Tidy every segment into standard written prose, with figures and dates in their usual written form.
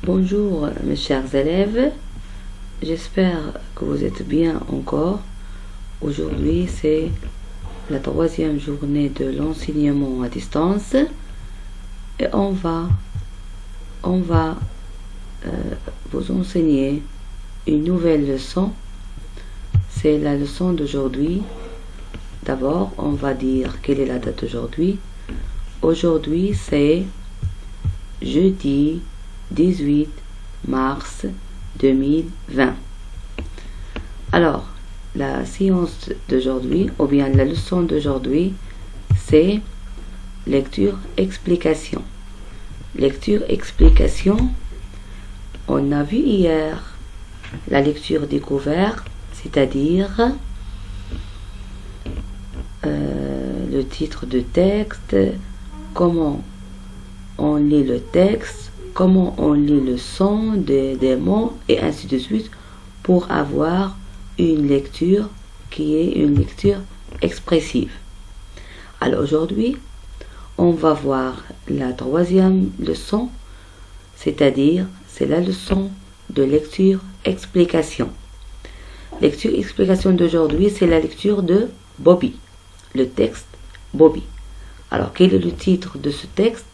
Bonjour mes chers élèves, j'espère que vous êtes bien encore. Aujourd'hui c'est la troisième journée de l'enseignement à distance et on va vous enseigner une nouvelle leçon. C'est la leçon d'aujourd'hui. D'abord on va dire quelle est la date d'aujourd'hui. Aujourd'hui c'est jeudi 18 mars 2020. Alors, la séance d'aujourd'hui, ou bien la leçon d'aujourd'hui, c'est lecture-explication. Lecture-explication, on a vu hier la lecture découverte, c'est-à-dire le titre de texte, comment on lit le texte, comment on lit le son des mots et ainsi de suite pour avoir une lecture qui est une lecture expressive. Alors aujourd'hui, on va voir la troisième leçon, c'est-à-dire c'est la leçon de lecture-explication. Lecture-explication d'aujourd'hui, c'est la lecture de Bobby, le texte Bobby. Alors quel est le titre de ce texte?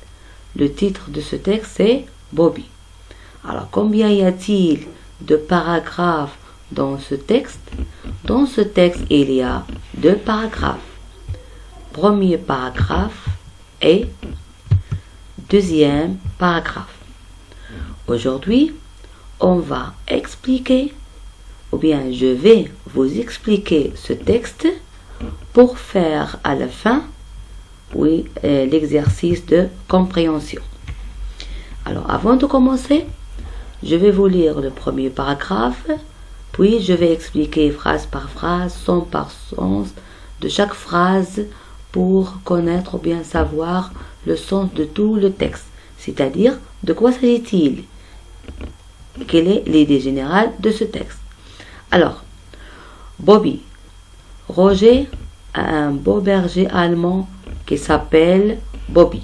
Le titre de ce texte c'est Bobby. Alors combien y a-t-il de paragraphes dans ce texte? Dans ce texte il y a 2 paragraphes. Premier paragraphe et deuxième paragraphe. Aujourd'hui on va expliquer, ou bien je vais vous expliquer ce texte pour faire à la fin l'exercice de compréhension. Alors avant de commencer, je vais vous lire le premier paragraphe, puis je vais expliquer phrase par phrase, son par sens de chaque phrase pour connaître ou bien savoir le sens de tout le texte, c'est-à-dire de quoi s'agit-il, quelle est l'idée générale de ce texte. Alors, Bobby. Roger a un beau berger allemand qui s'appelle Bobby.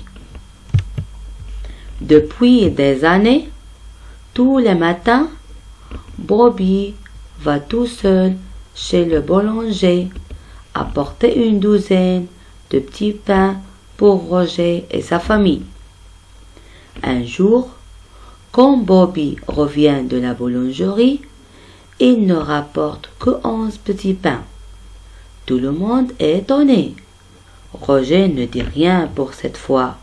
Depuis des années, tous les matins, Bobby va tout seul chez le boulanger apporter une douzaine de petits pains pour Roger et sa famille. Un jour, quand Bobby revient de la boulangerie, il ne rapporte que 11 petits pains. Tout le monde est étonné. Roger ne dit rien pour cette fois.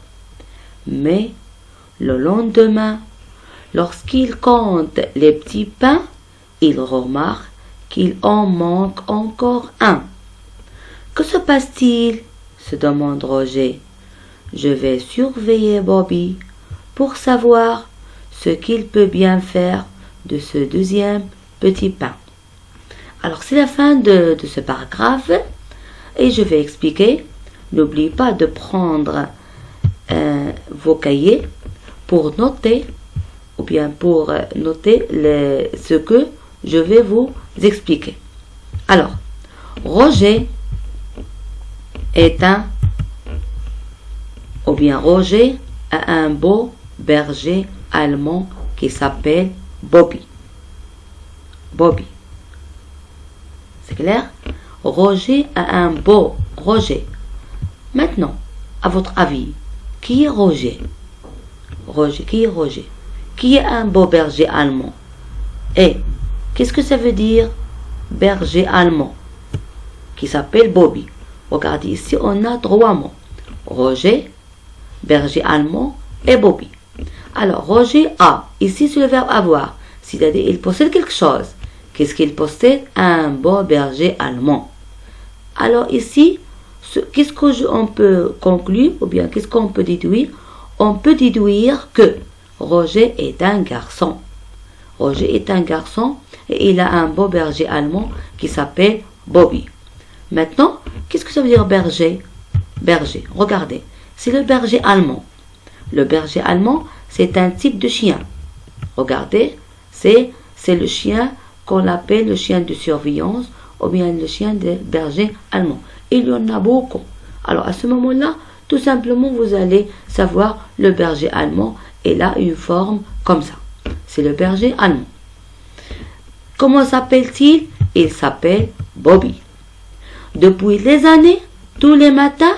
Mais le lendemain, lorsqu'il compte les petits pains, il remarque qu'il en manque encore un. Que se passe-t-il? Se demande Roger. Je vais surveiller Bobby pour savoir ce qu'il peut bien faire de ce deuxième petit pain. Alors c'est la fin de ce paragraphe et je vais expliquer. N'oubliez pas de prendre vos cahiers pour noter ou bien pour noter ce que je vais vous expliquer. Alors, Roger Roger a un beau berger allemand qui s'appelle Bobby. Bobby. C'est clair? Roger a un beau Roger. Maintenant, à votre avis, qui est Roger? Qui est Roger? Qui est un beau berger allemand? Et qu'est-ce que ça veut dire berger allemand qui s'appelle Bobby? Regardez ici, on a 3 mots. Roger, berger allemand et Bobby. Alors, Roger a, ici c'est le verbe avoir, c'est-à-dire il possède quelque chose. Qu'est-ce qu'il possède? Un beau berger allemand. Alors ici, qu'est-ce qu'on peut conclure ou bien qu'est-ce qu'on peut déduire? On peut déduire que Roger est un garçon. Roger est un garçon et il a un beau berger allemand qui s'appelle Bobby. Maintenant, qu'est-ce que ça veut dire berger? Berger, regardez, c'est le berger allemand. Le berger allemand, c'est un type de chien. Regardez, c'est le chien qu'on appelle le chien de surveillance ou bien le chien de berger allemand. Il y en a beaucoup. Alors à ce moment-là, tout simplement vous allez savoir le berger allemand, il a une forme comme ça. c'est le berger allemand. Comment s'appelle-t-il? Il s'appelle Bobby. Depuis des années, tous les matins,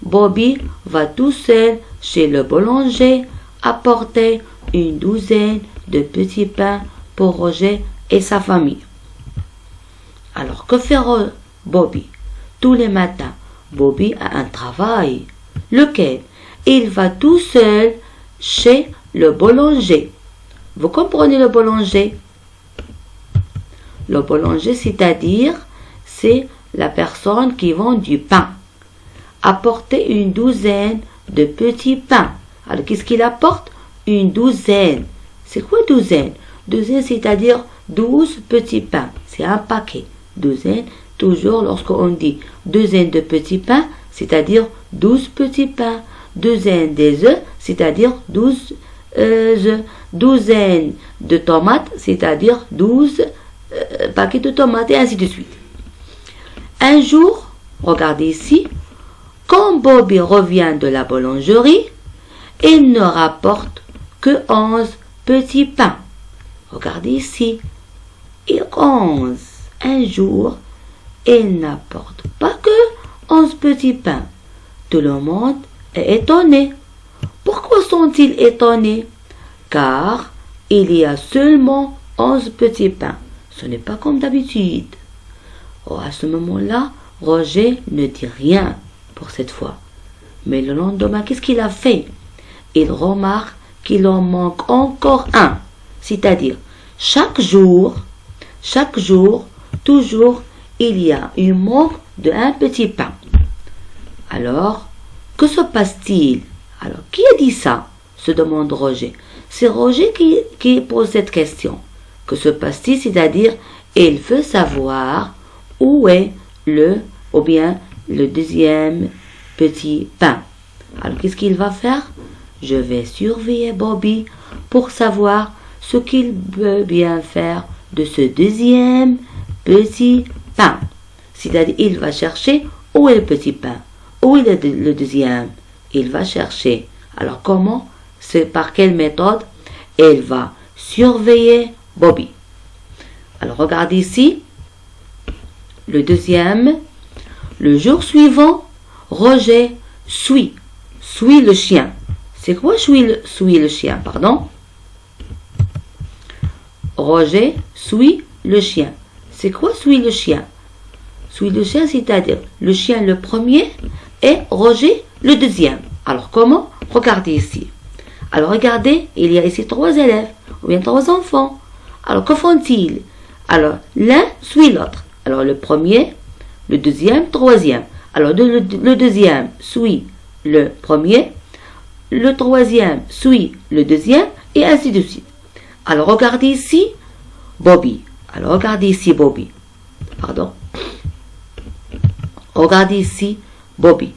Bobby va tout seul chez le boulanger apporter une douzaine de petits pains pour Roger et sa famille. Alors, que fait Bobby? Tous les matins, Bobby a un travail. Lequel? Il va tout seul chez le boulanger. Vous comprenez le boulanger? Le boulanger, c'est-à-dire, c'est la personne qui vend du pain. Apporter une douzaine de petits pains. Alors, qu'est-ce qu'il apporte? Une douzaine. C'est quoi douzaine? Douzaine, c'est-à-dire 12 petits pains. C'est un paquet. Douzaine, toujours lorsqu'on dit douzaine de petits pains, c'est-à-dire 12 petits pains. Douzaine des œufs, c'est-à-dire 12 œufs. Douzaine de tomates, c'est-à-dire 12 paquets de tomates, et ainsi de suite. Un jour, regardez ici, quand Bobby revient de la boulangerie, il ne rapporte que 11 petits pains. Regardez ici, et 11. Un jour, il n'apporte pas que 11 petits pains. Tout le monde est étonné. Pourquoi sont-ils étonnés? Car il y a seulement 11 petits pains. Ce n'est pas comme d'habitude. Oh, à ce moment-là, Roger ne dit rien pour cette fois. Mais le lendemain, qu'est-ce qu'il a fait? Il remarque qu'il en manque encore un. C'est-à-dire, chaque jour, toujours, il y a un manque d'un petit pain. Alors, que se passe-t-il? Alors, qui a dit ça? Se demande Roger. C'est Roger qui pose cette question. Que se passe-t-il? C'est-à-dire, il veut savoir où est le deuxième petit pain. Alors, qu'est-ce qu'il va faire? Je vais surveiller Bobby pour savoir ce qu'il veut bien faire de ce deuxième petit pain. C'est-à-dire, il va chercher où est le petit pain. Où est le deuxième? Il va chercher. Alors, comment? C'est par quelle méthode? Il va surveiller Bobby. Alors, regardez ici. Le deuxième. Le jour suivant, Roger suit le chien. C'est quoi suit le chien, pardon? Roger suit le chien. C'est quoi suit le chien? Suit le chien, c'est-à-dire le chien le premier et Roger le deuxième. Alors comment? Regardez ici. Alors regardez, il y a ici 3 élèves, ou bien 3 enfants. Alors que font-ils? Alors l'un suit l'autre. Alors le premier, le deuxième, troisième. Alors le deuxième suit le premier, le troisième suit le deuxième, et ainsi de suite. Alors regardez ici Bobby. Alors regardez ici Bobby. Pardon. Regardez ici Bobby.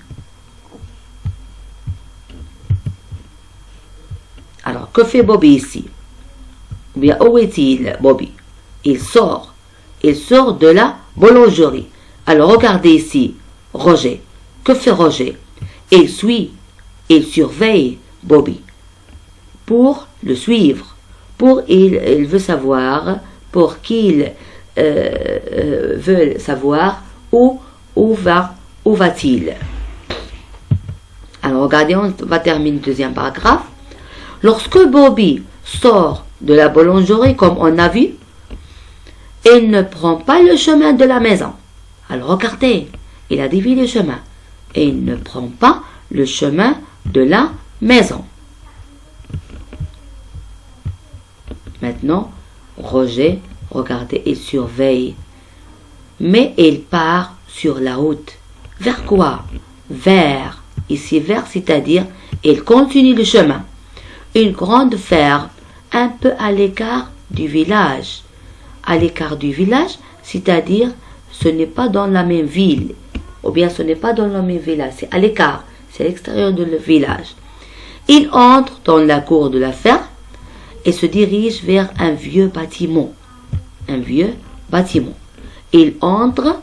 Alors que fait Bobby ici? Ou bien où est-il Bobby? Il sort de la boulangerie. Alors regardez ici Roger. Que fait Roger? Il surveille Bobby pour le suivre. Il veut savoir, pour qu'il veut savoir où va-t-il. Alors regardez, on va terminer le deuxième paragraphe. Lorsque Bobby sort de la boulangerie, comme on a vu, il ne prend pas le chemin de la maison. Alors regardez, il a dévié le chemin. Et il ne prend pas le chemin de la maison. Maintenant, Roger, regardez, il surveille. Mais il part sur la route. Vers quoi? Ici, vers, c'est-à-dire, il continue le chemin. Une grande ferme, un peu à l'écart du village. À l'écart du village, c'est-à-dire, ce n'est pas dans la même ville. Ou bien ce n'est pas dans le même village, c'est à l'écart, c'est à l'extérieur du village. Il entre dans la cour de la ferme et se dirige vers un vieux bâtiment. Il entre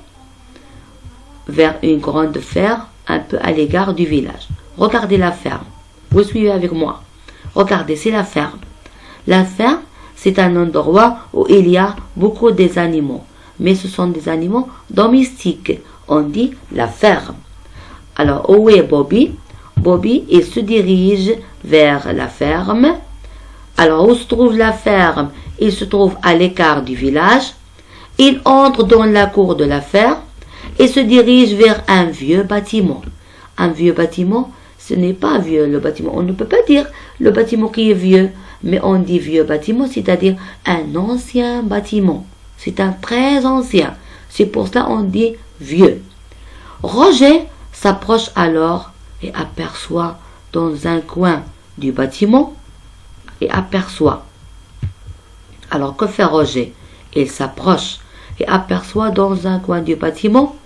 vers une grande ferme un peu à l'égard du village. Regardez la ferme. Vous suivez avec moi. Regardez, c'est la ferme. La ferme, c'est un endroit où il y a beaucoup des animaux. Mais ce sont des animaux domestiques. On dit la ferme. Alors, où est Bobby? Bobby, il se dirige vers la ferme. Alors, où se trouve la ferme? Il se trouve à l'écart du village. Il entre dans la cour de la ferme et se dirige vers un vieux bâtiment. Un vieux bâtiment, ce n'est pas vieux le bâtiment. On ne peut pas dire le bâtiment qui est vieux, mais on dit vieux bâtiment, c'est-à-dire un ancien bâtiment. C'est un très ancien. C'est pour cela qu'on dit vieux. Roger s'approche alors et aperçoit dans un coin du bâtiment et aperçoit. Alors que fait Roger? Il s'approche et aperçoit dans un coin du bâtiment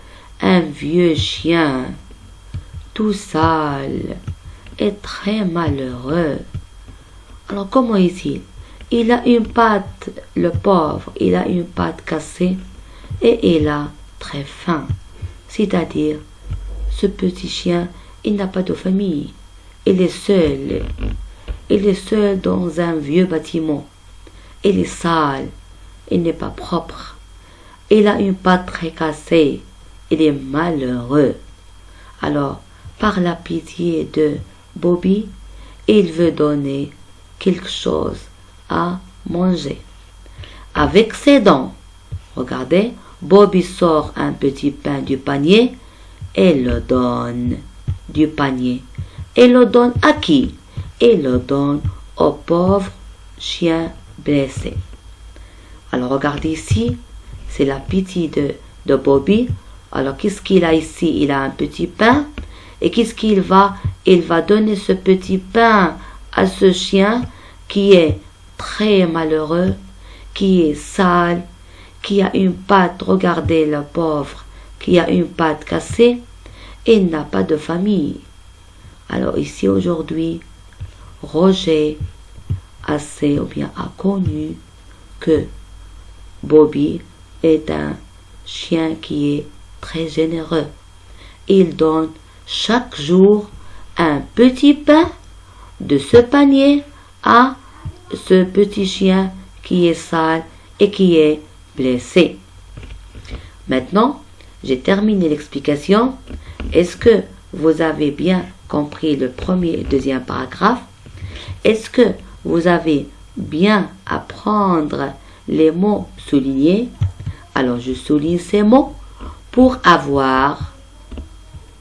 un vieux chien, tout sale et très malheureux. Alors comment est-il? Il a une patte, le pauvre, il a une patte cassée et il a très faim. C'est-à-dire, ce petit chien, il n'a pas de famille. Il est seul. Il est seul dans un vieux bâtiment. Il est sale. Il n'est pas propre. Il a une patte très cassée. Il est malheureux. Alors, par la pitié de Bobby, il veut donner quelque chose à manger. Avec ses dents, regardez, Bobby sort un petit pain du panier et le donne du panier. Et le donne à qui? Et le donne au pauvre chien blessé. Alors regardez ici, c'est la pitié de Bobby. Alors qu'est-ce qu'il a ici? Il a un petit pain. Et qu'est-ce qu'il va? Il va donner ce petit pain à ce chien qui est très malheureux, qui est sale, qui a une patte, regardez le pauvre, qui a une patte cassée et n'a pas de famille. Alors ici aujourd'hui, Roger a connu que Bobby est un chien qui est très généreux. Il donne chaque jour un petit pain de ce panier à ce petit chien qui est sale et qui est blessé. Maintenant, j'ai terminé l'explication. Est-ce que vous avez bien compris le premier et deuxième paragraphe? Est-ce que vous avez bien apprendre les mots soulignés? Alors, je souligne ces mots pour avoir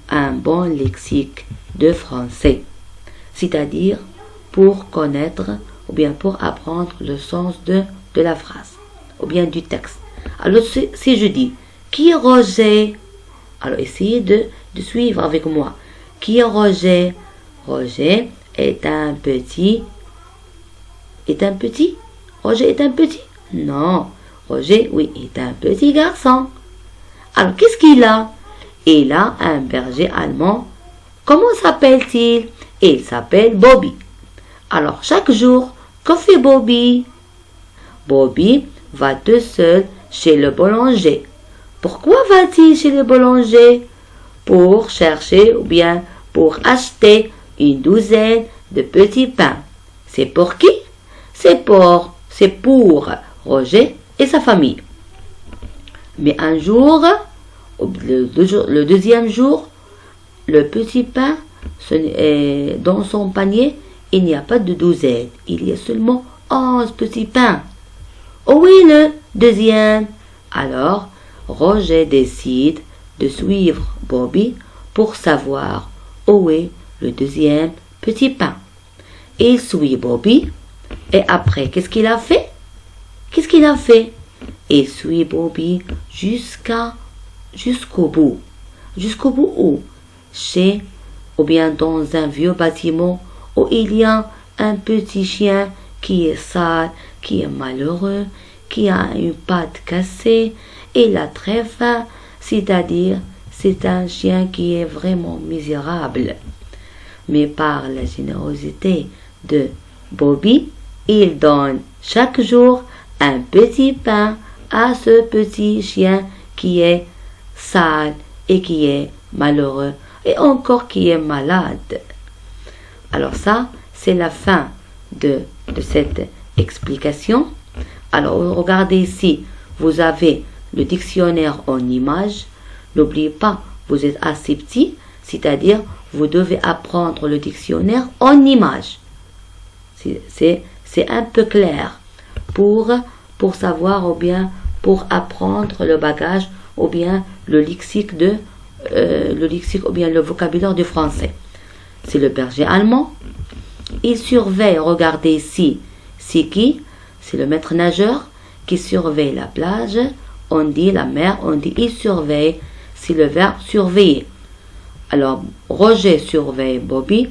un bon lexique de français, c'est-à-dire pour connaître ou bien pour apprendre le sens de la phrase ou bien du texte. Alors si je dis qui est Roger, alors essayez de suivre avec moi. Qui est Roger? Roger est un petit. Roger est un petit? Non. Roger, oui, est un petit garçon. Alors qu'est-ce qu'il a? Il a un berger allemand. Comment s'appelle-t-il? Il s'appelle Bobby. Alors chaque jour, que fait Bobby? Bobby va tout seul chez le boulanger. Pourquoi va-t-il chez le boulanger? Pour chercher ou bien pour acheter une douzaine de petits pains. C'est pour qui? C'est pour Roger et sa famille. Mais un jour, le deuxième jour, le petit pain dans son panier, il n'y a pas de douzaine. Il y a seulement 11 petits pains. Où est le deuxième? Alors, Roger décide de suivre Bobby pour savoir où est le deuxième petit pain. Il suit Bobby et après, qu'est-ce qu'il a fait? Il suit Bobby jusqu'au bout. Jusqu'au bout où? Ou bien dans un vieux bâtiment où il y a un petit chien qui est sale, qui est malheureux, qui a une patte cassée, il a très faim, c'est-à-dire c'est un chien qui est vraiment misérable. Mais par la générosité de Bobby, il donne chaque jour un petit pain à ce petit chien qui est sale et qui est malheureux et encore qui est malade. Alors ça, c'est la fin de cette explication. Alors, regardez ici, vous avez le dictionnaire en images. N'oubliez pas, vous êtes assez petit, c'est-à-dire vous devez apprendre le dictionnaire en images. C'est un peu clair pour savoir ou bien pour apprendre le bagage ou bien le lexique ou bien le vocabulaire du français. C'est le berger allemand. Il surveille, regardez ici, c'est qui? C'est le maître nageur qui surveille la plage. On dit la mer, on dit il surveille, c'est le verbe surveiller. Alors, Roger surveille Bobby.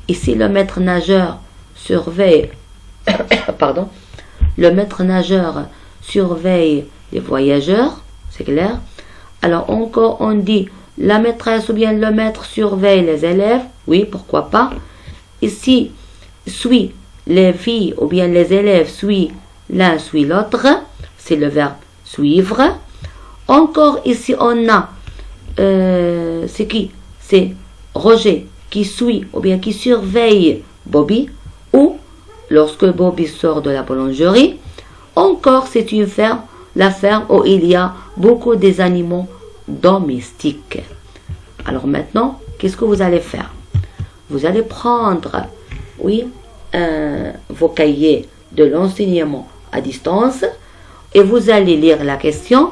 Ici, le maître nageur surveille, pardon, le maître nageur surveille les voyageurs, c'est clair. Alors, encore, on dit la maîtresse ou bien le maître surveille les élèves, oui, pourquoi pas. Ici, suit les filles ou bien les élèves suivent l'un suit l'autre, c'est le verbe suivre. Encore ici, on a, c'est qui? C'est Roger qui suit ou bien qui surveille Bobby, ou lorsque Bobby sort de la boulangerie. Encore, c'est une ferme, la ferme où il y a beaucoup des animaux domestiques. Alors maintenant, qu'est-ce que vous allez faire? Vous allez prendre, oui, vos cahiers de l'enseignement à distance et vous allez lire la question,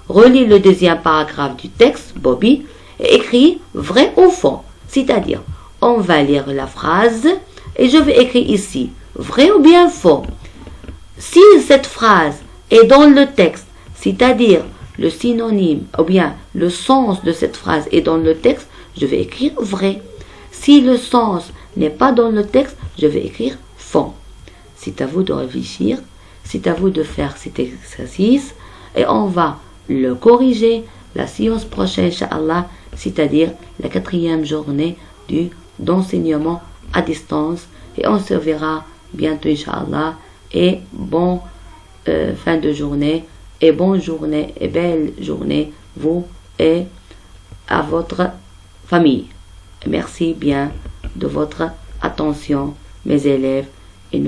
relire le deuxième paragraphe du texte, Bobby, et écrire vrai ou faux. C'est-à-dire, on va lire la phrase et je vais écrire ici, vrai ou bien faux. Si cette phrase est dans le texte, c'est-à-dire le synonyme ou bien le sens de cette phrase est dans le texte, je vais écrire vrai. Si le sens n'est pas dans le texte, je vais écrire faux. C'est à vous de réfléchir, c'est à vous de faire cet exercice et on va le corriger la séance prochaine, Inch'Allah, c'est-à-dire la 4e journée d'enseignement à distance et on se verra bientôt, Inch'Allah, et bon fin de journée et bonne journée et belle journée vous et à votre famille. Merci bien de votre attention, mes élèves, et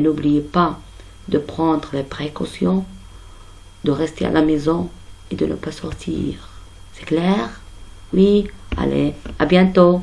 n'oubliez pas de prendre les précautions, de rester à la maison et de ne pas sortir. C'est clair? Oui, allez, à bientôt.